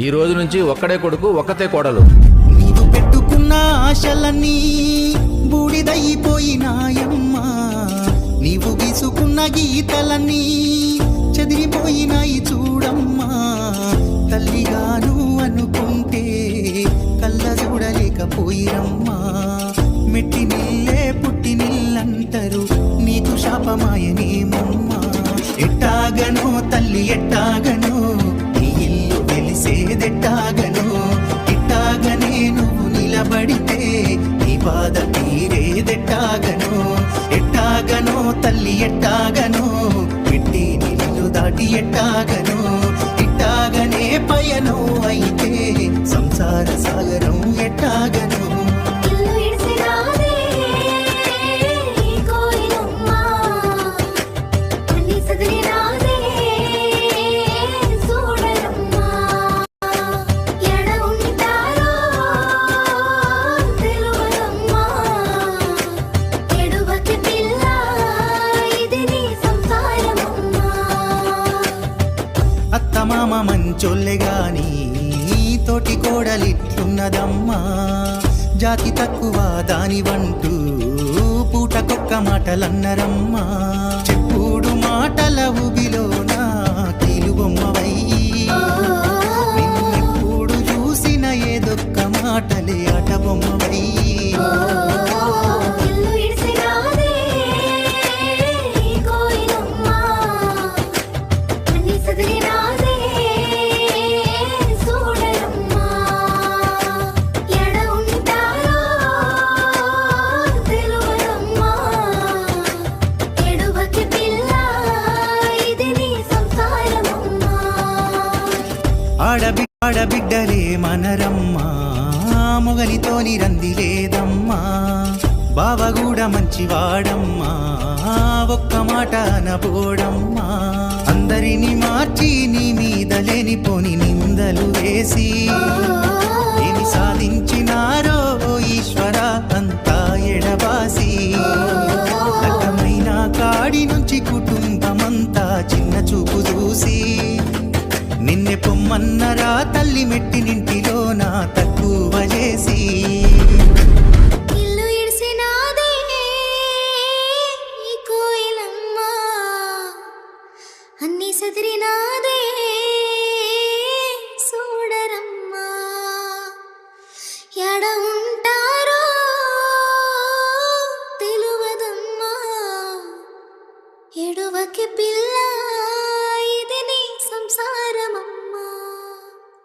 ఈ రోజు నుంచి ఒక్కడే కొడుకు ఒక్కతే కోడలు. నీవు పెట్టుకున్న ఆశలన్నీ బూడిదైపోయినాయమ్మా, నీవు గీసుకున్న గీతలన్నీ చెదిరిపోయినాయి చూడమ్మా. తల్లిగాను అనుకుంటే కళ్ళ చూడలేకపోయిరమ్మా. మెట్టి నిల్లే పుట్టి నిల్లంటారు, నీకు శాపమాయనేమమ్మా. ఎట్టాగనో తల్లి ఎట్టాగనో నీ ఇల్లు వెలిసేదెట్టాగనో. ఎట్టాగనే నువ్వు నిలబడితే నీ బాధ తీరేదెట్టాగనో. ఎట్టాగనో తల్లి ఎట్టాగనో పెట్టి నిల్లు దాటి ఎట్టాగనో. ఇట్టాగనే పయనం అయితే సంసార సాగరం ఎట్టాగనో. అత్తమామ మంచోళ్ళే గాని తోటి కోడలిట్లున్నదమ్మా. జాతి తక్కువ దాని వంటూ పూటకొక్క మాటలన్నరమ్మా. చెప్పుడు మాటల ఊబిలోన కీలుబొమ్మవై నిన్నెప్పుడు చూసిన ఏదొక్క మాటలే ఆట బొమ్మవై. ఆడబిడ్డలే మనరమ్మా, మొగలితోని రంది లేదమ్మా. బావగూడ మంచివాడమ్మా, ఒక్క మాట అనబోడమ్మా. అందరిని మార్చి నీ మీద లేనిపోని నిందలు వేసి ఏమి సాధించినారో ఈశ్వర అంతా ఎడబాసి. లగ్గమైన కాడి నుంచి కుటుంబమంతా చిన్న చూపు చూసి నిన్నె పొమ్మన్నరా తల్లి మెట్టినింటిలో నా తక్కువ చేసి. ఇల్లు ఇడిసినాదే ఈ కోయిలమ్మ, అన్ని సదిరినాదే